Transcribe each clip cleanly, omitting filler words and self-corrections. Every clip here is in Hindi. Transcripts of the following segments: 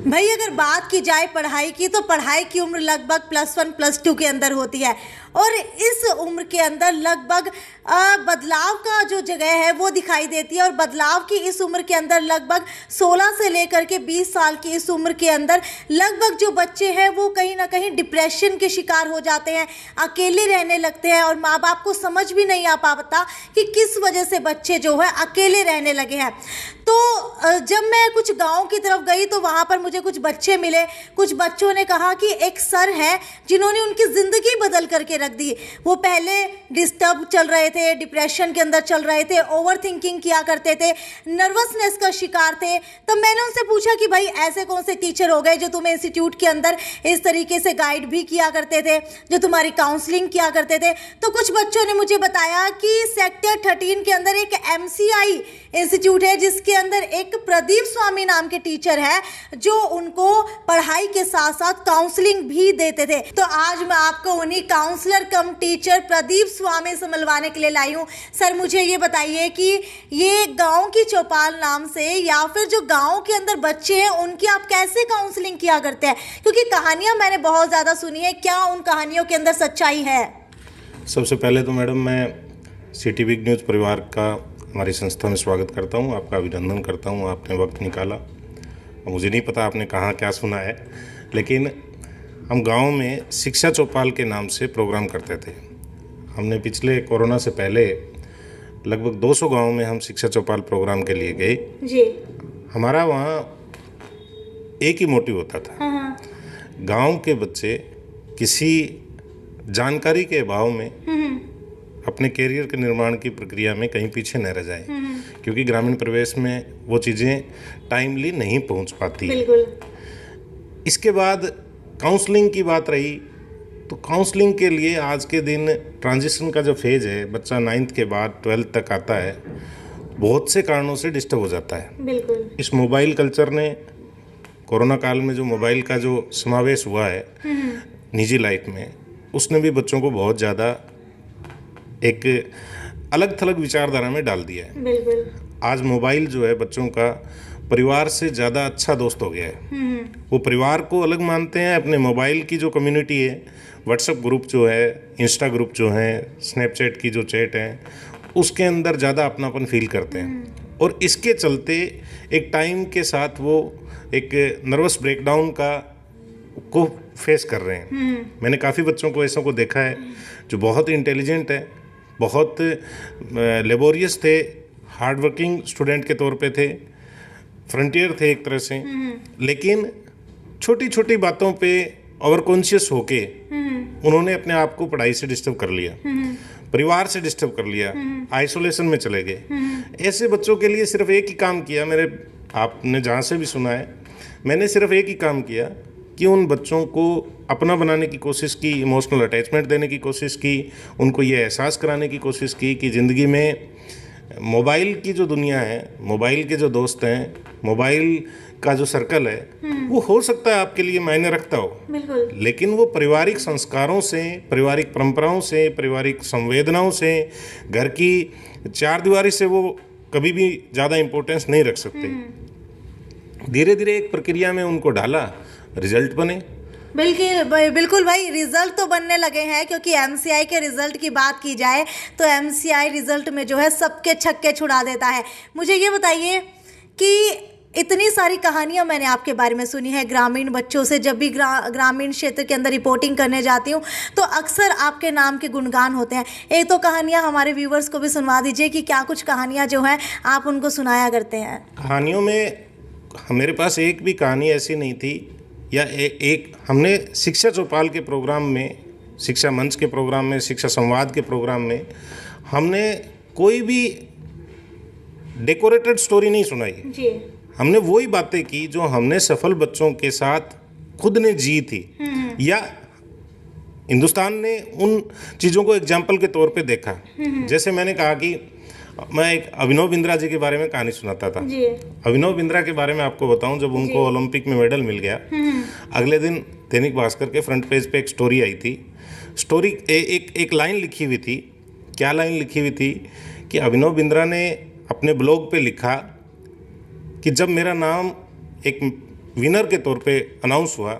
भाई अगर बात की जाए पढ़ाई की, तो पढ़ाई की उम्र लगभग +1 +2 के अंदर होती है और इस उम्र के अंदर लगभग बदलाव का जो जगह है वो दिखाई देती है। और बदलाव की इस उम्र के अंदर लगभग 16 से लेकर के 20 साल की इस उम्र के अंदर लगभग जो बच्चे हैं वो कहीं ना कहीं डिप्रेशन के शिकार हो जाते हैं, अकेले रहने लगते हैं और माँ बाप को समझ भी नहीं आ पाता कि किस वजह से बच्चे जो है अकेले रहने लगे हैं। तो जब मैं कुछ गाँव की तरफ गई तो वहाँ पर मुझे कुछ बच्चे मिले। कुछ बच्चों ने कहा कि एक सर हैं जिन्होंने उनकी ज़िंदगी बदल करके रख दी। वो पहले डिस्टर्ब चल रहे थे, डिप्रेशन के अंदर चल रहे थे, ओवर थिंकिंग किया करते थे, नर्वसनेस का शिकार थे। तब मैंने उनसे पूछा कि भाई ऐसे कौन से टीचर हो गए जो तुम्हें इंस्टीट्यूट के अंदर इस तरीके से गाइड भी किया करते थे, जो तुम्हारी काउंसलिंग किया करते थे। तो कुछ बच्चों ने मुझे बताया कि सेक्टर 13 के अंदर एक MCI इंस्टीट्यूट है जिसके अंदर एक प्रदीप स्वामी नाम के टीचर है जो उनको पढ़ाई के साथ साथ काउंसलिंग भी देते थे। तो आज मैं आपको उन्हीं काउंसलर कम टीचर प्रदीप स्वामी से मिलवाने के लिए लाई हूँ। सर मुझे ये बताइए कि ये गांव की चौपाल नाम से या फिर जो गांव के अंदर बच्चे हैं उनकी आप कैसे काउंसलिंग किया करते हैं, क्योंकि कहानियाँ मैंने बहुत ज़्यादा सुनी है, क्या उन कहानियों के अंदर सच्चाई है? सबसे पहले तो मैडम मैं सिटी बिग न्यूज़ परिवार का हमारी संस्था में स्वागत करता हूं, आपका अभिनंदन करता हूं। आपने वक्त निकाला। मुझे नहीं पता आपने कहाँ क्या सुना है, लेकिन हम गांव में शिक्षा चौपाल के नाम से प्रोग्राम करते थे। हमने पिछले कोरोना से पहले लगभग 200 गाँव में हम शिक्षा चौपाल प्रोग्राम के लिए गए जी। हमारा वहाँ एक ही मोटिव होता था, गांव के बच्चे किसी जानकारी के अभाव में अपने कैरियर के निर्माण की प्रक्रिया में कहीं पीछे न रह जाए, क्योंकि ग्रामीण परिवेश में वो चीज़ें टाइमली नहीं पहुंच पाती। बिल्कुल। इसके बाद काउंसलिंग की बात रही तो काउंसलिंग के लिए आज के दिन ट्रांजिशन का जो फेज है, बच्चा 9th के बाद 12th तक आता है, बहुत से कारणों से डिस्टर्ब हो जाता है। बिल्कुल। इस मोबाइल कल्चर ने, कोरोना काल में जो मोबाइल का जो समावेश हुआ है निजी लाइफ में, उसने भी बच्चों को बहुत ज़्यादा एक अलग थलग विचारधारा में डाल दिया है। बिल्कुल। आज मोबाइल जो है बच्चों का परिवार से ज़्यादा अच्छा दोस्त हो गया है। वो परिवार को अलग मानते हैं, अपने मोबाइल की जो कम्युनिटी है, व्हाट्सएप ग्रुप जो है, इंस्टा ग्रुप जो है, स्नैपचैट की जो चैट है, उसके अंदर ज़्यादा अपनापन फील करते हैं। और इसके चलते एक टाइम के साथ वो एक नर्वस ब्रेकडाउन को फेस कर रहे हैं। मैंने काफ़ी बच्चों को ऐसों को देखा है जो बहुत इंटेलिजेंट है, बहुत लेबोरियस थे, हार्डवर्किंग स्टूडेंट के तौर पे थे, फ्रंटियर थे एक तरह से, लेकिन छोटी छोटी बातों पे ओवर कॉन्शियस होके उन्होंने अपने आप को पढ़ाई से डिस्टर्ब कर लिया, परिवार से डिस्टर्ब कर लिया, आइसोलेशन में चले गए। ऐसे बच्चों के लिए सिर्फ एक ही काम किया, आपने जहाँ से भी सुना है, मैंने सिर्फ एक ही काम किया कि उन बच्चों को अपना बनाने की कोशिश की, इमोशनल अटैचमेंट देने की कोशिश की, उनको ये एहसास कराने की कोशिश की कि ज़िंदगी में मोबाइल की जो दुनिया है, मोबाइल के जो दोस्त हैं, मोबाइल का जो सर्कल है, वो हो सकता है आपके लिए मायने रखता हो, बिल्कुल, लेकिन वो पारिवारिक संस्कारों से, पारिवारिक परंपराओं से, पारिवारिक संवेदनाओं से, घर की चार दीवारी से वो कभी भी ज़्यादा इम्पोर्टेंस नहीं रख सकते। धीरे धीरे एक प्रक्रिया में उनको डाला, रिजल्ट बने। बिल्कुल भाई, रिजल्ट तो बनने लगे हैं, क्योंकि MCI के रिजल्ट की बात की जाए तो MCI रिजल्ट में जो है सबके छक्के छुड़ा देता है। मुझे ये बताइए कि इतनी सारी कहानियां मैंने आपके बारे में सुनी है ग्रामीण बच्चों से। जब भी ग्रामीण क्षेत्र के अंदर रिपोर्टिंग करने जाती हूँ तो अक्सर आपके नाम के गुणगान होते हैं। एक तो कहानियां हमारे व्यूवर्स को भी सुनवा दीजिए कि क्या कुछ कहानियां जो हैं आप उनको सुनाया करते हैं। कहानियों में मेरे पास एक भी कहानी ऐसी नहीं थी, या एक हमने शिक्षा चौपाल के प्रोग्राम में, शिक्षा मंच के प्रोग्राम में, शिक्षा संवाद के प्रोग्राम में हमने कोई भी डेकोरेटेड स्टोरी नहीं सुनाई जी। हमने वही बातें की जो हमने सफल बच्चों के साथ खुद ने जी थी, या हिंदुस्तान ने उन चीज़ों को एग्जाम्पल के तौर पे देखा। जैसे मैंने कहा कि मैं एक अभिनव बिंद्रा जी के बारे में कहानी सुनाता था जी। अभिनव बिंद्रा के बारे में आपको बताऊं, जब उनको ओलंपिक में मेडल मिल गया, अगले दिन दैनिक भास्कर के फ्रंट पेज पे एक स्टोरी आई थी। स्टोरी एक लाइन लिखी हुई थी। क्या लाइन लिखी हुई थी कि अभिनव बिंद्रा ने अपने ब्लॉग पे लिखा कि जब मेरा नाम एक विनर के तौर पे अनाउंस हुआ,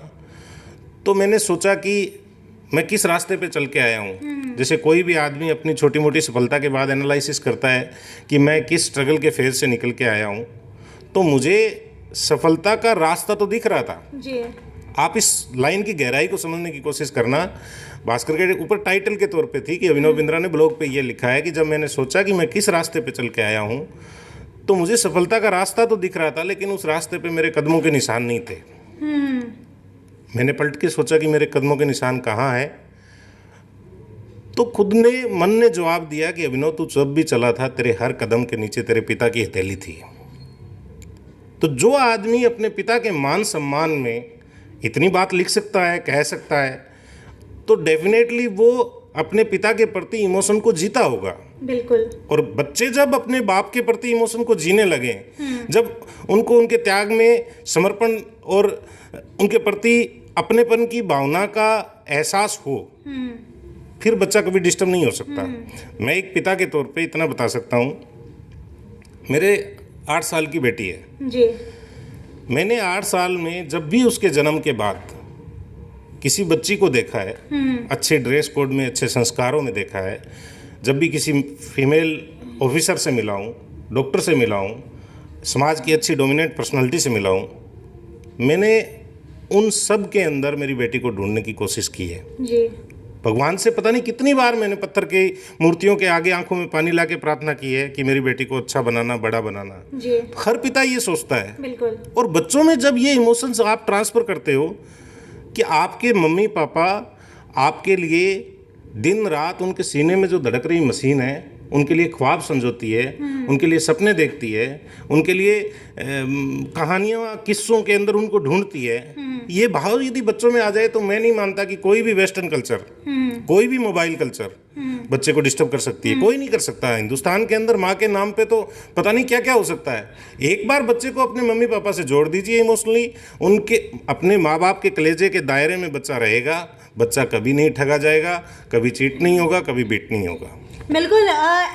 तो मैंने सोचा कि मैं किस रास्ते पे चल के आया हूँ। जैसे कोई भी आदमी अपनी छोटी मोटी सफलता के बाद एनालिसिस करता है कि मैं किस स्ट्रगल के फेज से निकल के आया हूँ, तो मुझे सफलता का रास्ता तो दिख रहा था जी। आप इस लाइन की गहराई को समझने की कोशिश करना। भास्कर के ऊपर टाइटल के तौर पे थी कि अभिनव बिंद्रा ने ब्लॉग पे ये लिखा है कि जब मैंने सोचा कि मैं किस रास्ते पे चल के आया हूँ, तो मुझे सफलता का रास्ता तो दिख रहा था, लेकिन उस रास्ते पे मेरे कदमों के निशान नहीं थे। मैंने पलट के सोचा कि मेरे कदमों के निशान कहाँ है, तो खुद ने मन ने जवाब दिया कि अभिनव, तू जब भी चला था तेरे हर कदम के नीचे तेरे पिता की हथेली थी। तो जो आदमी अपने पिता के मान सम्मान में इतनी बात लिख सकता है, कह सकता है, तो डेफिनेटली वो अपने पिता के प्रति इमोशन को जीता होगा। बिल्कुल। और बच्चे जब अपने बाप के प्रति इमोशन को जीने लगे, जब उनको उनके त्याग में समर्पण और उनके प्रति अपनेपन की भावना का एहसास हो, फिर बच्चा कभी डिस्टर्ब नहीं हो सकता। मैं एक पिता के तौर पे इतना बता सकता हूँ, मेरे 8 साल की बेटी है जी। मैंने 8 साल में जब भी उसके जन्म के बाद किसी बच्ची को देखा है, अच्छे ड्रेस कोड में, अच्छे संस्कारों में देखा है, जब भी किसी फीमेल ऑफिसर से मिला हूँ, डॉक्टर से मिला हूँ, समाज की अच्छी डोमिनेंट पर्सनालिटी से मिला हूँ, मैंने उन सब के अंदर मेरी बेटी को ढूंढने की कोशिश की है। जी। भगवान से पता नहीं कितनी बार मैंने पत्थर की मूर्तियों के आगे आंखों में पानी ला के प्रार्थना की है कि मेरी बेटी को अच्छा बनाना, बड़ा बनाना। जी। हर पिता ये सोचता है। बिल्कुल। और बच्चों में जब ये इमोशंस आप ट्रांसफर करते हो कि आपके मम्मी पापा आपके लिए दिन रात उनके सीने में जो धड़क रही मशीन है, उनके लिए ख्वाब संजोती है, उनके लिए सपने देखती है, उनके लिए कहानियाँ किस्सों के अंदर उनको ढूंढती है, ये भाव यदि बच्चों में आ जाए तो मैं नहीं मानता कि कोई भी वेस्टर्न कल्चर, कोई भी मोबाइल कल्चर बच्चे को डिस्टर्ब कर सकती है। कोई नहीं कर सकता। हिंदुस्तान के अंदर माँ के नाम पे तो पता नहीं क्या क्या हो सकता है। एक बार बच्चे को अपने मम्मी पापा से जोड़ दीजिए इमोशनली, उनके अपने माँ बाप के कलेजे के दायरे में बच्चा रहेगा, बच्चा कभी नहीं ठगा जाएगा, कभी चीट नहीं होगा, कभी बीट नहीं होगा। बिल्कुल।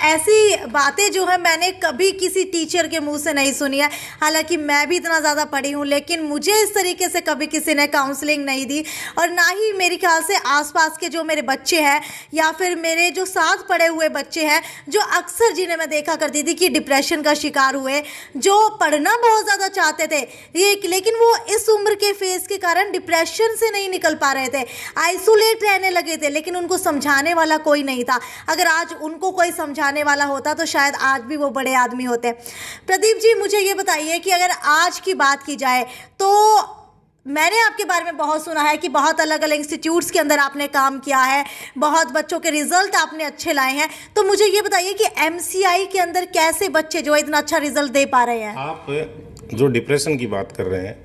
ऐसी बातें जो है मैंने कभी किसी टीचर के मुंह से नहीं सुनी है। हालांकि मैं भी इतना ज़्यादा पढ़ी हूँ, लेकिन मुझे इस तरीके से कभी किसी ने काउंसलिंग नहीं दी, और ना ही मेरे ख्याल से आसपास के जो मेरे बच्चे हैं या फिर मेरे जो साथ पढ़े हुए बच्चे हैं, जो अक्सर जिन्हें मैं देखा करती थी कि डिप्रेशन का शिकार हुए, जो पढ़ना बहुत ज़्यादा चाहते थे ये, लेकिन वो इस उम्र के फेज़ के कारण डिप्रेशन से नहीं निकल पा रहे थे, आइसोलेट रहने लगे थे, लेकिन उनको समझाने वाला कोई नहीं था। अगर आज उनको कोई समझाने वाला होता तो शायद आज भी वो बड़े आदमी होते। प्रदीप जी, मुझे ये बताइए कि अगर आज की बात की जाए तो मैंने आपके बारे में बहुत सुना है कि बहुत अलग अलग इंस्टीट्यूट्स के अंदर आपने काम किया है, बहुत बच्चों के रिजल्ट आपने अच्छे लाए हैं, तो मुझे ये बताइए कि एमसीआई के अंदर कैसे बच्चे जो है इतना अच्छा रिजल्ट दे पा रहे हैं? आप जो डिप्रेशन की बात कर रहे हैं,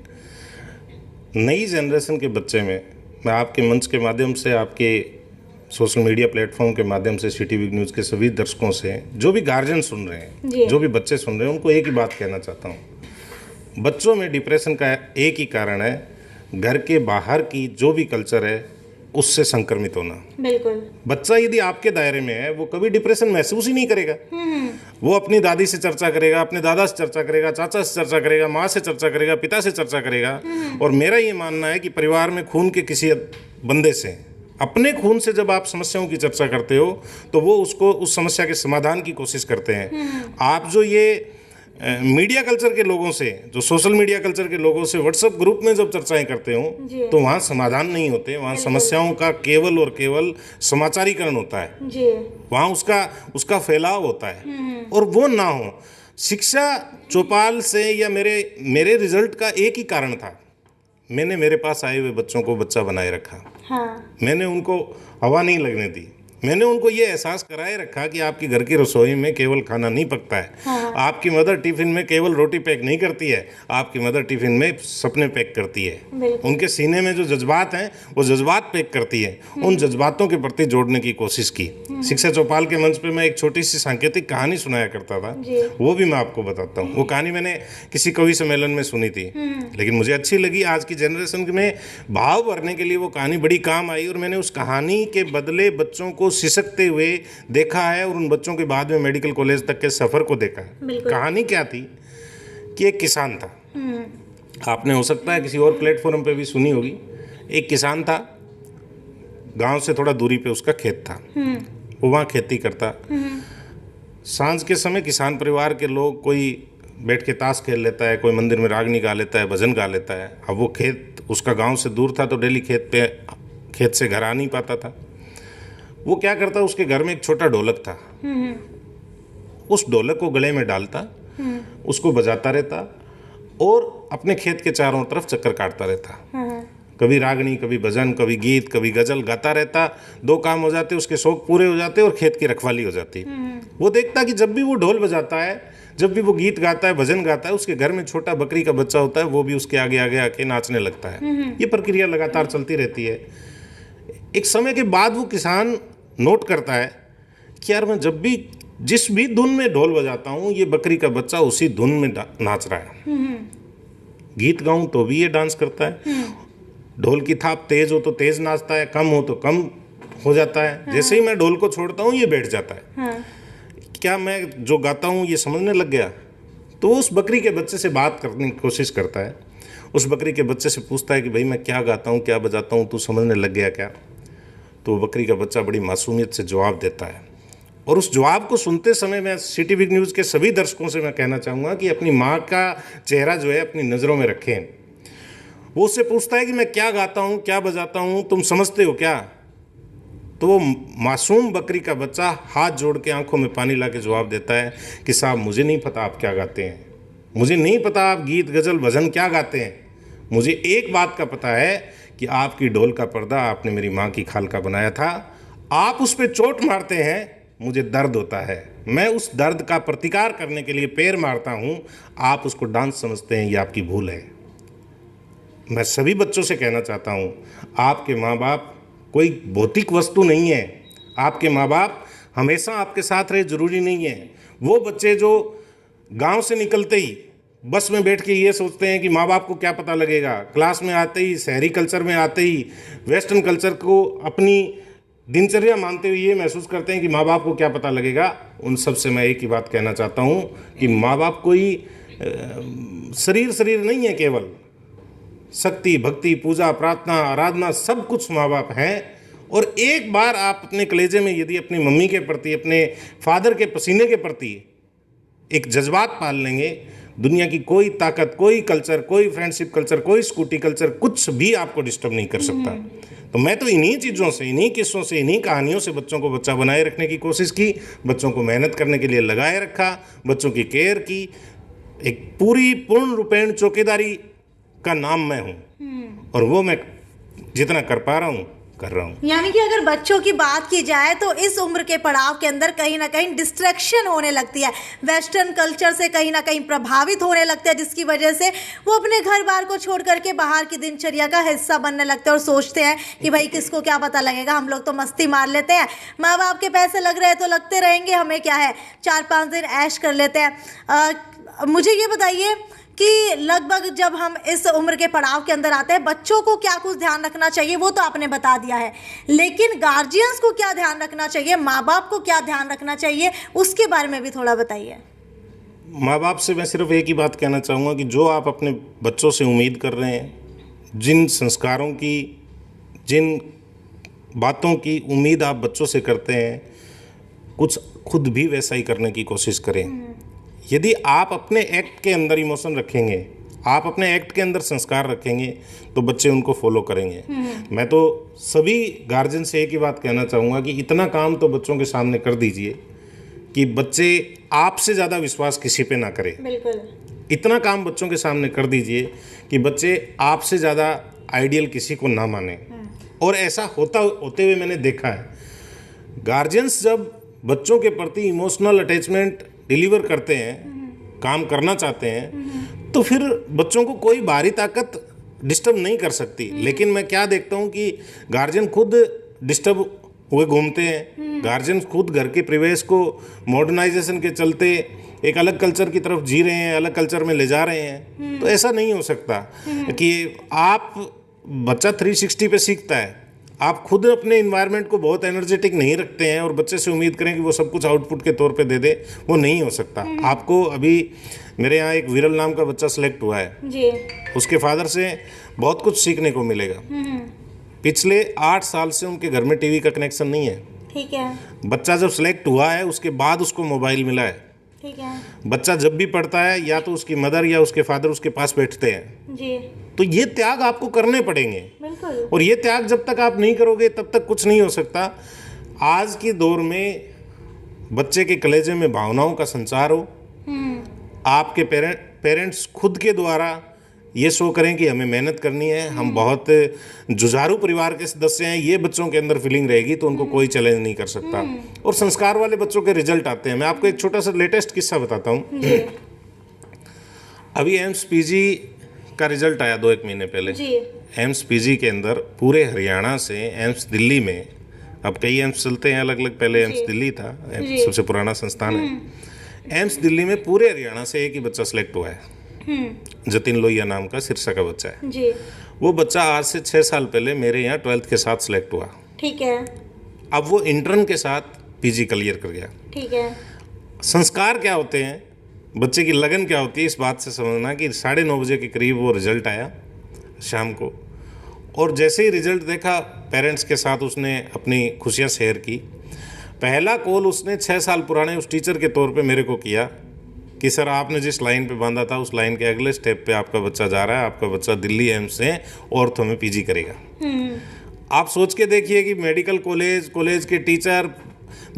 नई जनरेशन के बच्चे में, मैं आपके मंच के माध्यम से, आपके सोशल मीडिया प्लेटफॉर्म के माध्यम से, सिटी बिग न्यूज़ के सभी दर्शकों से, जो भी गार्जियन सुन रहे हैं, जो भी बच्चे सुन रहे हैं, उनको एक ही बात कहना चाहता हूँ। बच्चों में डिप्रेशन का एक ही कारण है, घर के बाहर की जो भी कल्चर है उससे संक्रमित होना। बिल्कुल। बच्चा यदि आपके दायरे में है, वो कभी डिप्रेशन महसूस ही नहीं करेगा। वो अपनी दादी से चर्चा करेगा, अपने दादा से चर्चा करेगा, चाचा से चर्चा करेगा, माँ से चर्चा करेगा, पिता से चर्चा करेगा। और मेरा ये मानना है कि परिवार में खून के किसी बंदे से, अपने खून से जब आप समस्याओं की चर्चा करते हो तो वो उसको, उस समस्या के समाधान की कोशिश करते हैं। आप जो ये मीडिया कल्चर के लोगों से, जो सोशल मीडिया कल्चर के लोगों से व्हाट्सएप ग्रुप में जब चर्चाएं करते हो तो वहाँ समाधान नहीं होते, वहाँ समस्याओं का केवल और केवल समाचारीकरण होता है जी। वहाँ उसका फैलाव होता है। और वो ना हो। शिक्षा चौपाल से या मेरे रिजल्ट का एक ही कारण था, मैंने मेरे पास आए हुए बच्चों को बच्चा बनाए रखा। हाँ। मैंने उनको हवा नहीं लगने दी। मैंने उनको ये एहसास कराए रखा कि आपकी घर की रसोई में केवल खाना नहीं पकता है। हाँ। आपकी मदर टिफिन में केवल रोटी पैक नहीं करती है, आपकी मदर टिफिन में सपने पैक करती है। उनके सीने में जो जज्बात हैं वो जज्बात पैक करती है। उन जज्बातों के प्रति जोड़ने की कोशिश की। शिक्षा चौपाल के मंच पे मैं एक छोटी सी सांकेतिक कहानी सुनाया करता था, वो भी मैं आपको बताता हूँ। वो कहानी मैंने किसी कवि सम्मेलन में सुनी थी, लेकिन मुझे अच्छी लगी। आज की जनरेशन में भाव भरने के लिए वो कहानी बड़ी काम आई, और मैंने उस कहानी के बदले बच्चों को सिसकते हुए देखा है, और उन बच्चों के बाद में मेडिकल कॉलेज तक के सफ़र को देखा है। कहानी क्या थी कि एक किसान था, आपने हो सकता है किसी और प्लेटफॉर्म पे भी सुनी होगी। एक किसान था, गांव से थोड़ा दूरी पे उसका खेत था, वो वहाँ खेती करता। सांझ के समय किसान परिवार के लोग कोई बैठ के ताश खेल लेता है, कोई मंदिर में रागनी गा लेता है, भजन गा लेता है। अब वो खेत उसका गांव से दूर था तो डेली खेत से घर आ नहीं पाता था। वो क्या करता, उसके घर में एक छोटा ढोलक था, उस ढोलक को गले में डालता, उसको बजाता रहता और अपने खेत के चारों तरफ चक्कर काटता रहता। कभी रागनी, कभी भजन, कभी गीत, कभी गजल गाता रहता। 2 काम हो जाते, उसके शौक पूरे हो जाते और खेत की रखवाली हो जाती। वो देखता कि जब भी वो ढोल बजाता है, जब भी वो गीत गाता है, भजन गाता है, उसके घर में छोटा बकरी का बच्चा होता है, वो भी उसके आगे आगे आके नाचने लगता है। ये प्रक्रिया लगातार चलती रहती है। एक समय के बाद वो किसान नोट करता है कि यार मैं जब भी जिस भी धुन में ढोल बजाता हूँ, ये बकरी का बच्चा उसी धुन में नाच रहा है। गीत गाऊं तो भी ये डांस करता है। ढोल की थाप तेज हो तो तेज नाचता है, कम हो तो कम हो जाता है। जैसे ही मैं ढोल को छोड़ता हूँ ये बैठ जाता है। क्या मैं जो गाता हूँ ये समझने लग गया? तो उस बकरी के बच्चे से बात करने की कोशिश करता है। उस बकरी के बच्चे से पूछता है कि भाई मैं क्या गाता हूँ, क्या बजाता हूँ, तू समझने लग गया क्या? तो बकरी का बच्चा बड़ी मासूमियत से जवाब देता है। और उस जवाब को सुनते समय मैं सिटी बिग न्यूज़ के सभी दर्शकों से मैं कहना चाहूँगा कि अपनी माँ का चेहरा जो है अपनी नज़रों में रखें। वो उससे पूछता है कि मैं क्या गाता हूँ, क्या बजाता हूँ, तुम समझते हो क्या? तो वो मासूम बकरी का बच्चा हाथ जोड़ के आंखों में पानी ला के जवाब देता है कि साहब मुझे नहीं पता आप क्या गाते हैं, मुझे नहीं पता आप गीत गज़ल भजन क्या गाते हैं। मुझे एक बात का पता है कि आपकी ढोल का पर्दा आपने मेरी माँ की खाल का बनाया था। आप उस पर चोट मारते हैं, मुझे दर्द होता है, मैं उस दर्द का प्रतिकार करने के लिए पैर मारता हूँ। आप उसको डांस समझते हैं, ये आपकी भूल है। मैं सभी बच्चों से कहना चाहता हूँ, आपके माँ बाप कोई भौतिक वस्तु नहीं है। आपके माँ बाप हमेशा आपके साथ रहे ज़रूरी नहीं है। वो बच्चे जो गांव से निकलते ही बस में बैठ के ये सोचते हैं कि माँ बाप को क्या पता लगेगा, क्लास में आते ही, शहरी कल्चर में आते ही वेस्टर्न कल्चर को अपनी दिनचर्या मानते हुए ये महसूस करते हैं कि माँ बाप को क्या पता लगेगा, उन सब से मैं एक ही बात कहना चाहता हूँ कि माँ बाप कोई शरीर नहीं है, केवल शक्ति, भक्ति, पूजा, प्रार्थना, आराधना सब कुछ माँ बाप हैं। और एक बार आप अपने कलेजे में यदि अपनी मम्मी के प्रति, अपने फादर के पसीने के प्रति एक जज्बात पाल लेंगे, दुनिया की कोई ताकत, कोई कल्चर, कोई फ्रेंडशिप कल्चर, कोई स्कूटी कल्चर कुछ भी आपको डिस्टर्ब नहीं कर सकता। तो मैं तो इन्हीं चीज़ों से, इन्हीं किस्सों से, इन्हीं कहानियों से बच्चों को बच्चा बनाए रखने की कोशिश की, बच्चों को मेहनत करने के लिए लगाए रखा, बच्चों की केयर की। एक पूर्ण रूपेण चौकीदारी का नाम मैं हूँ और वो मैं जितना कर पा रहा हूँ कर रहा हूँ। यानी कि अगर बच्चों की बात की जाए तो इस उम्र के पड़ाव के अंदर कहीं ना कहीं डिस्ट्रैक्शन होने लगती है, वेस्टर्न कल्चर से कहीं ना कहीं प्रभावित होने लगते हैं, जिसकी वजह से वो अपने घर बार को छोड़ करके बाहर की दिनचर्या का हिस्सा बनने लगते हैं और सोचते हैं कि भाई किसको क्या पता लगेगा, हम लोग तो मस्ती मार लेते हैं, माँ बाप के पैसे लग रहे हैं तो लगते रहेंगे, हमें क्या है, 4-5 दिन ऐश कर लेते हैं। मुझे ये बताइए कि लगभग जब हम इस उम्र के पड़ाव के अंदर आते हैं, बच्चों को क्या कुछ ध्यान रखना चाहिए वो तो आपने बता दिया है, लेकिन गार्जियंस को क्या ध्यान रखना चाहिए, माँ बाप को क्या ध्यान रखना चाहिए, उसके बारे में भी थोड़ा बताइए। माँ बाप से मैं सिर्फ एक ही बात कहना चाहूँगा कि जो आप अपने बच्चों से उम्मीद कर रहे हैं, जिन संस्कारों की, जिन बातों की उम्मीद आप बच्चों से करते हैं, कुछ खुद भी वैसा ही करने की कोशिश करें। यदि आप अपने एक्ट के अंदर इमोशन रखेंगे, आप अपने एक्ट के अंदर संस्कार रखेंगे, तो बच्चे उनको फॉलो करेंगे। मैं तो सभी गार्जियन से एक ही बात कहना चाहूँगा कि इतना काम तो बच्चों के सामने कर दीजिए कि बच्चे आपसे ज़्यादा विश्वास किसी पे ना करें। बिल्कुल। इतना काम बच्चों के सामने कर दीजिए कि बच्चे आपसे ज़्यादा आइडियल किसी को ना माने। और ऐसा होते हुए मैंने देखा है, गार्जियंस जब बच्चों के प्रति इमोशनल अटैचमेंट डिलीवर करते हैं, काम करना चाहते हैं, तो फिर बच्चों को कोई बाहरी ताकत डिस्टर्ब नहीं कर सकती। लेकिन मैं क्या देखता हूँ कि गार्जियन खुद डिस्टर्ब हुए घूमते हैं, गार्जियन खुद घर के परिवेश को मॉडर्नाइजेशन के चलते एक अलग कल्चर की तरफ जी रहे हैं, अलग कल्चर में ले जा रहे हैं। तो ऐसा नहीं हो सकता कि आप बच्चा 360 पे सीखता है, आप खुद अपने इन्वायरमेंट को बहुत एनर्जेटिक नहीं रखते हैं और बच्चे से उम्मीद करें कि वो सब कुछ आउटपुट के तौर पे दे दे, वो नहीं हो सकता। आपको अभी मेरे यहाँ एक विरल नाम का बच्चा सेलेक्ट हुआ है जी। उसके फादर से बहुत कुछ सीखने को मिलेगा। पिछले 8 साल से उनके घर में टीवी का कनेक्शन नहीं है। ठीक है। बच्चा जब सेलेक्ट हुआ है उसके बाद उसको मोबाइल मिला है। ठीक है। बच्चा जब भी पढ़ता है या तो उसकी मदर या उसके फादर उसके पास बैठते हैं। जी। तो ये त्याग आपको करने पड़ेंगे। बिल्कुल। और ये त्याग जब तक आप नहीं करोगे तब तक कुछ नहीं हो सकता। आज के दौर में बच्चे के कलेजे में भावनाओं का संचार हो, आपके पेरेंट्स खुद के द्वारा ये शो करें कि हमें मेहनत करनी है, हम बहुत जुझारू परिवार के सदस्य हैं, ये बच्चों के अंदर फीलिंग रहेगी तो उनको कोई चैलेंज नहीं कर सकता। और संस्कार वाले बच्चों के रिजल्ट आते हैं। मैं आपको एक छोटा सा लेटेस्ट किस्सा बताता हूँ। अभी एम्स पीजी का रिजल्ट आया 2-1 महीने पहले। एम्स पीजी के अंदर पूरे हरियाणा से एम्स दिल्ली में, अब कई एम्स चलते हैं अलग अलग, पहले एम्स दिल्ली था, एम्स सबसे पुराना संस्थान है। एम्स दिल्ली में पूरे हरियाणा से एक ही बच्चा सेलेक्ट हुआ है, जतिन लोहिया नाम का सिरसा का बच्चा है जी। वो बच्चा आज से 6 साल पहले मेरे यहाँ 12th के साथ सेलेक्ट हुआ। ठीक है। अब वो इंटर्न के साथ पीजी क्लियर कर गया। ठीक है। संस्कार क्या होते हैं, बच्चे की लगन क्या होती है, इस बात से समझना कि 9:30 बजे के करीब वो रिजल्ट आया शाम को, और जैसे ही रिजल्ट देखा पेरेंट्स के साथ उसने अपनी खुशियाँ शेयर की। पहला कॉल उसने 6 साल पुराने उस टीचर के तौर पे मेरे को किया कि सर आपने जिस लाइन पे बांधा था उस लाइन के अगले स्टेप पे आपका बच्चा जा रहा है, आपका बच्चा दिल्ली एम्स से ऑर्थो में पीजी करेगा। आप सोच के देखिए कि मेडिकल कॉलेज के टीचर,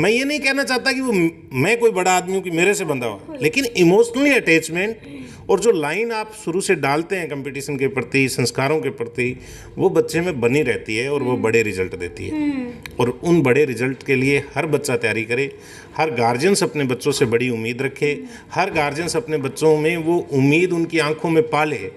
मैं ये नहीं कहना चाहता कि वो मैं कोई बड़ा आदमी हूँ कि मेरे से बंधा हुआ, लेकिन इमोशनली अटैचमेंट और जो लाइन आप शुरू से डालते हैं कंपटीशन के प्रति, संस्कारों के प्रति, वो बच्चे में बनी रहती है और वो बड़े रिजल्ट देती है। और उन बड़े रिजल्ट के लिए हर बच्चा तैयारी करे, हर गार्जियंस अपने बच्चों से बड़ी उम्मीद रखे, हर गार्जियंस अपने बच्चों में वो उम्मीद उनकी आंखों में पाले।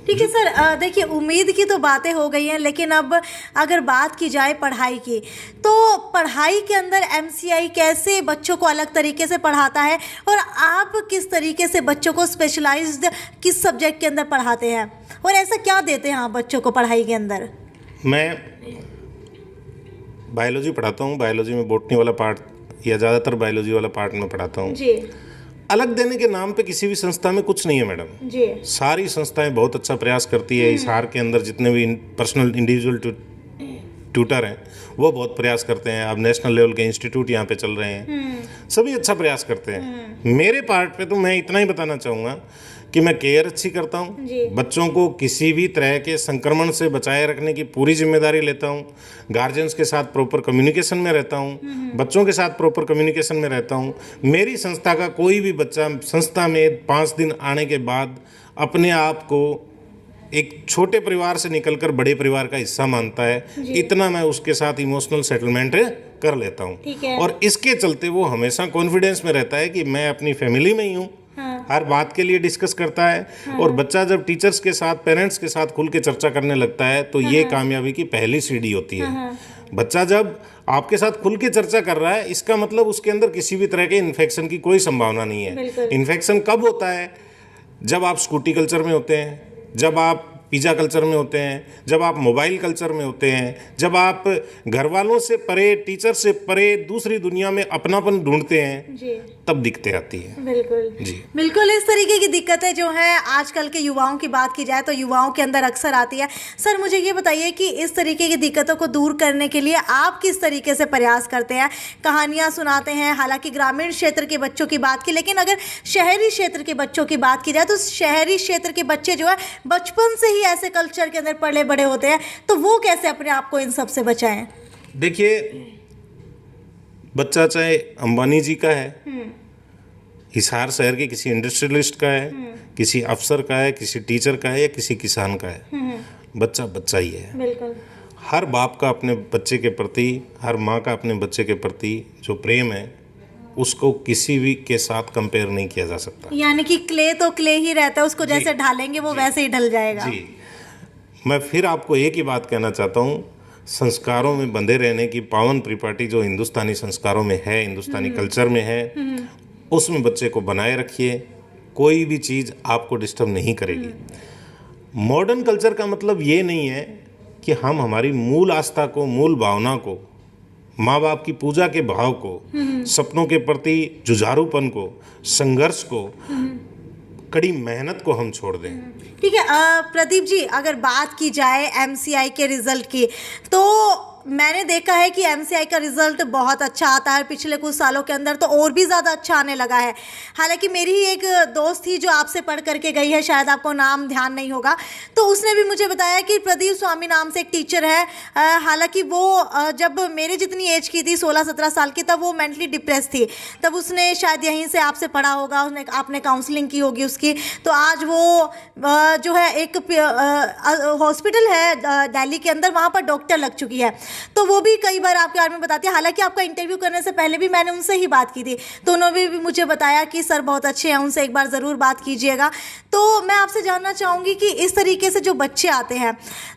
ठीक है सर, देखिए उम्मीद की तो बातें हो गई हैं, लेकिन अब अगर बात की जाए पढ़ाई की, तो पढ़ाई के अंदर एमसीआई कैसे बच्चों को अलग तरीके से पढ़ाता है और आप किस तरीके से बच्चों को स्पेशलाइज्ड किस सब्जेक्ट के अंदर पढ़ाते हैं और ऐसा क्या देते हैं आप बच्चों को पढ़ाई के अंदर? मैं बायोलॉजी पढ़ाता हूँ, बायोलॉजी में बॉटनी वाला पार्ट या ज़्यादातर बायोलॉजी वाला पार्ट में पढ़ाता हूँ जी। अलग देने के नाम पे किसी भी संस्था में कुछ नहीं है मैडम जी। सारी संस्थाएं बहुत अच्छा प्रयास करती है। इस हार के अंदर जितने भी पर्सनल इंडिविजुअल ट्यूटर हैं वो बहुत प्रयास करते हैं। अब नेशनल लेवल के इंस्टीट्यूट यहाँ पे चल रहे हैं, सभी अच्छा प्रयास करते हैं। मेरे पार्ट पे तो मैं इतना ही बताना चाहूँगा कि मैं केयर अच्छी करता हूँ, बच्चों को किसी भी तरह के संक्रमण से बचाए रखने की पूरी जिम्मेदारी लेता हूँ, गार्जियंस के साथ प्रॉपर कम्युनिकेशन में रहता हूँ, बच्चों के साथ प्रॉपर कम्युनिकेशन में रहता हूँ। मेरी संस्था का कोई भी बच्चा संस्था में 5 दिन आने के बाद अपने आप को एक छोटे परिवार से निकलकर बड़े परिवार का हिस्सा मानता है, इतना मैं उसके साथ इमोशनल सेटलमेंट कर लेता हूँ। और इसके चलते वो हमेशा कॉन्फिडेंस में रहता है कि मैं अपनी फैमिली में ही हूँ। हर बात के लिए डिस्कस करता है और बच्चा जब टीचर्स के साथ, पेरेंट्स के साथ खुल के चर्चा करने लगता है तो ये कामयाबी की पहली सीढ़ी होती है। बच्चा जब आपके साथ खुल के चर्चा कर रहा है, इसका मतलब उसके अंदर किसी भी तरह के इन्फेक्शन की कोई संभावना नहीं है। इन्फेक्शन कब होता है? जब आप स्कूटी कल्चर में होते हैं, जब आप पिज़्ज़ा कल्चर में होते हैं, जब आप मोबाइल कल्चर में होते हैं, जब आप घर वालों से परे, टीचर से परे दूसरी दुनिया में अपनापन ढूंढते हैं जी। तब दिक्कतें आती हैं। बिल्कुल जी, बिल्कुल। इस तरीके की दिक्कतें जो हैं आजकल के युवाओं की बात की जाए तो युवाओं के अंदर अक्सर आती है। सर मुझे ये बताइए कि इस तरीके की दिक्कतों को दूर करने के लिए आप किस तरीके से प्रयास करते हैं? कहानियाँ सुनाते हैं, हालांकि ग्रामीण क्षेत्र के बच्चों की बात की, लेकिन अगर शहरी क्षेत्र के बच्चों की बात की जाए तो शहरी क्षेत्र के बच्चे जो है बचपन से ही ऐसे कल्चर के अंदर पले बड़े होते हैं, तो वो कैसे अपने आप को इन सब से बचाएं? देखिए, बच्चा चाहे अंबानी जी का है, हिसार शहर के किसी इंडस्ट्रियलिस्ट का है, किसी अफसर का है, किसी टीचर का है या किसी किसान का है, बच्चा बच्चा ही है। बिल्कुल। हर बाप का अपने बच्चे के प्रति, हर माँ का अपने बच्चे के प्रति जो प्रेम है उसको किसी भी के साथ कंपेयर नहीं किया जा सकता। यानी कि क्ले तो क्ले ही रहता है, उसको जैसे ढालेंगे वो वैसे ही ढल जाएगा। जी, मैं फिर आपको एक ही बात कहना चाहता हूँ, संस्कारों में बंधे रहने की पावन परिपाटी जो हिंदुस्तानी संस्कारों में है, हिंदुस्तानी कल्चर में है, उसमें बच्चे को बनाए रखिए। कोई भी चीज़ आपको डिस्टर्ब नहीं करेगी। मॉडर्न कल्चर का मतलब ये नहीं है कि हम हमारी मूल आस्था को, मूल भावना को, माँ बाप की पूजा के भाव को, सपनों के प्रति जुझारूपन को, संघर्ष को कड़ी मेहनत को हम छोड़ दें। ठीक है। प्रदीप जी, अगर बात की जाए एमसीआई के रिजल्ट की, तो मैंने देखा है कि एमसीआई का रिजल्ट बहुत अच्छा आता है। पिछले कुछ सालों के अंदर तो और भी ज़्यादा अच्छा आने लगा है। हालांकि मेरी ही एक दोस्त थी जो आपसे पढ़ करके गई है, शायद आपको नाम ध्यान नहीं होगा, तो उसने भी मुझे बताया कि प्रदीप स्वामी नाम से एक टीचर है। हालांकि वो जब मेरे जितनी एज की थी, 16-17 साल की, तब वो मेंटली डिप्रेस थी। तब उसने शायद यहीं से आपसे पढ़ा होगा, उसने आपने काउंसलिंग की होगी उसकी। तो आज वो जो है एक हॉस्पिटल है दिल्ली के अंदर, वहाँ पर डॉक्टर लग चुकी है। तो वो भी कई बार आपके बारे में बताती है। हालांकि आपका इंटरव्यू करने से पहले भी मैंने उनसे ही बात की थी, तो उन्होंने भी मुझे बताया कि सर बहुत अच्छे हैं, उनसे एक बार ज़रूर बात कीजिएगा। तो मैं आपसे जानना चाहूँगी कि इस तरीके से जो बच्चे आते हैं,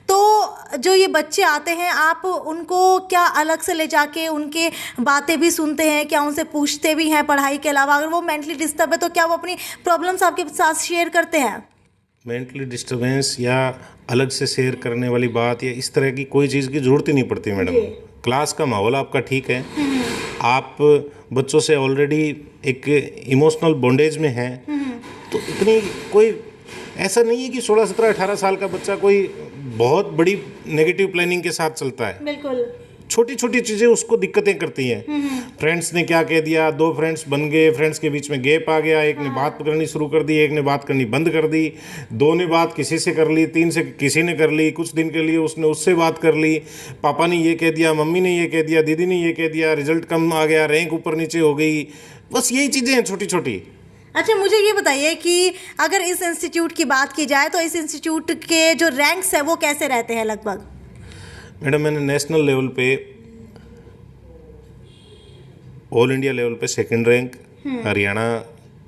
तो जो ये बच्चे आते हैं, आप उनको क्या अलग से ले जाके उनके बातें भी सुनते हैं, क्या उनसे पूछते भी हैं पढ़ाई के अलावा? अगर वो मेंटली डिस्टर्ब है तो क्या वो अपनी प्रॉब्लम्स आपके साथ शेयर करते हैं? मेंटली डिस्टर्बेंस या अलग से शेयर करने वाली बात या इस तरह की कोई चीज़ की ज़रूरत ही नहीं पड़ती मैडम। क्लास का माहौल आपका ठीक है, आप बच्चों से ऑलरेडी एक इमोशनल बॉन्डेज में हैं, तो इतनी कोई ऐसा नहीं है कि 16, 17, 18 साल का बच्चा कोई बहुत बड़ी नेगेटिव प्लानिंग के साथ चलता है। बिल्कुल। छोटी छोटी चीज़ें उसको दिक्कतें करती हैं। फ्रेंड्स ने क्या कह दिया, 2 फ्रेंड्स बन गए, फ्रेंड्स के बीच में गैप आ गया, एक ने बात करनी शुरू कर दी, एक ने बात करनी बंद कर दी, 2 ने बात किसी से कर ली, 3 से किसी ने कर ली, कुछ दिन के लिए उसने उससे बात कर ली, पापा ने ये कह दिया, मम्मी ने ये कह दिया, दीदी ने ये कह दिया, रिजल्ट कम आ गया, रैंक ऊपर नीचे हो गई, बस यही चीज़ें हैं छोटी छोटी। अच्छा, मुझे ये बताइए कि अगर इस इंस्टीट्यूट की बात की जाए तो इस इंस्टीट्यूट के जो रैंक्स है वो कैसे रहते हैं लगभग? मैडम, मैंने नेशनल लेवल पे, ऑल इंडिया लेवल पे 2nd रैंक, हरियाणा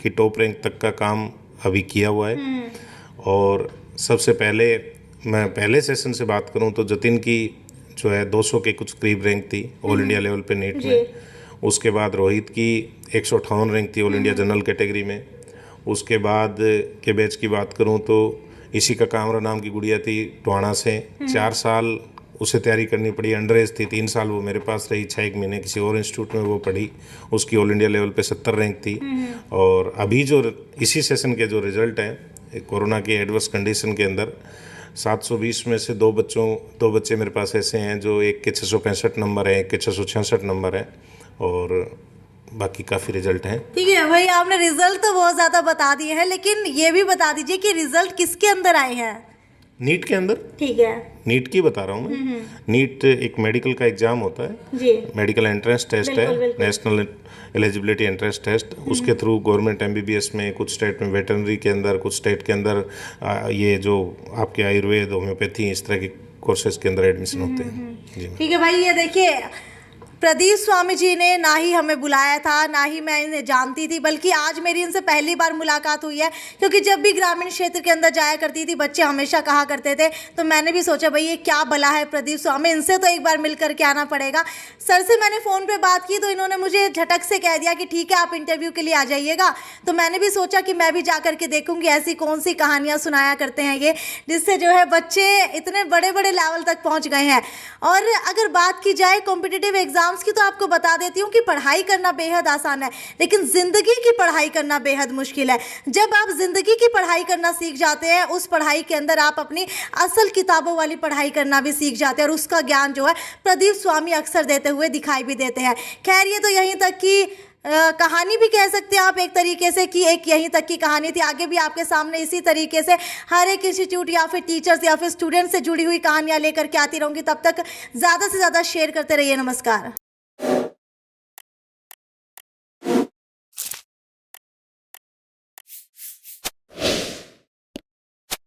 की टॉप रैंक तक का काम अभी किया हुआ है। और सबसे पहले मैं पहले सेशन से बात करूं तो जतिन की जो है 200 के कुछ करीब रैंक थी ऑल इंडिया लेवल पे नीट में। उसके बाद रोहित की 158 रैंक थी ऑल इंडिया जनरल कैटेगरी में। उसके बाद के बैच की बात करूं तो इसी का कामरा नाम की गुड़िया थी टोहाना से, 4 साल उसे तैयारी करनी पड़ी, अंडर एज थी, 3 साल वो मेरे पास रही, 6 महीने किसी और इंस्टीट्यूट में वो पढ़ी, उसकी ऑल इंडिया लेवल पे 70 रैंक थी। और अभी जो इसी सेशन के जो रिजल्ट हैं, कोरोना की एडवर्स कंडीशन के अंदर 720 में से 2 बच्चे मेरे पास ऐसे हैं जो एक के 665 नंबर है, एक के 666 नंबर है, और बाकी काफ़ी रिजल्ट हैं। ठीक है भाई, आपने रिजल्ट तो बहुत ज़्यादा बता दिए हैं, लेकिन ये भी बता दीजिए कि रिजल्ट किसके अंदर आए हैं? नीट के अंदर। ठीक है, नीट की बता रहा हूँ मैं। नीट एक मेडिकल का एग्जाम होता है जी, मेडिकल एंट्रेंस टेस्ट है, बिल्कुल। National eligibility entrance test. उसके थ्रू गवर्नमेंट MBBS में, कुछ स्टेट में वेटरनरी के अंदर, कुछ स्टेट के अंदर ये जो आपके आयुर्वेद, होम्योपैथी, इस तरह के कोर्सेज के अंदर एडमिशन होते हैं। जी ठीक है भाई, ये देखिए प्रदीप स्वामी जी ने ना ही हमें बुलाया था, ना ही मैं इन्हें जानती थी, बल्कि आज मेरी इनसे पहली बार मुलाकात हुई है। क्योंकि जब भी ग्रामीण क्षेत्र के अंदर जाया करती थी, बच्चे हमेशा कहा करते थे, तो मैंने भी सोचा भाई ये क्या बला है प्रदीप स्वामी, इनसे तो एक बार मिल करके आना पड़ेगा। सर से मैंने फ़ोन पे बात की तो इन्होंने मुझे झटक से कह दिया कि ठीक है आप इंटरव्यू के लिए आ जाइएगा। तो मैंने भी सोचा कि मैं भी जा करके देखूँगी ऐसी कौन सी कहानियाँ सुनाया करते हैं ये, जिससे जो है बच्चे इतने बड़े बड़े लेवल तक पहुँच गए हैं। और अगर बात की जाए कॉम्पिटिटिव एग्जाम्स की, तो आपको बता देती हूँ कि पढ़ाई करना बेहद आसान है, लेकिन ज़िंदगी की पढ़ाई करना बेहद मुश्किल है। जब आप ज़िंदगी की पढ़ाई करना सीख जाते हैं, उस पढ़ाई के अंदर आप अपनी असल किताबों वाली पढ़ाई करना भी सीख जाते हैं, और उसका ज्ञान जो है प्रदीप स्वामी अक्सर देते हुए दिखाई भी देते हैं। खैर, ये तो यहीं तक की कहानी भी कह सकते हैं आप एक तरीके से, कि एक यहीं तक की कहानी थी। आगे भी आपके सामने इसी तरीके से हर एक इंस्टीट्यूट या फिर टीचर्स या फिर स्टूडेंट से जुड़ी हुई कहानियाँ लेकर के आती रहूँगी। तब तक ज़्यादा से ज़्यादा शेयर करते रहिए। नमस्कार।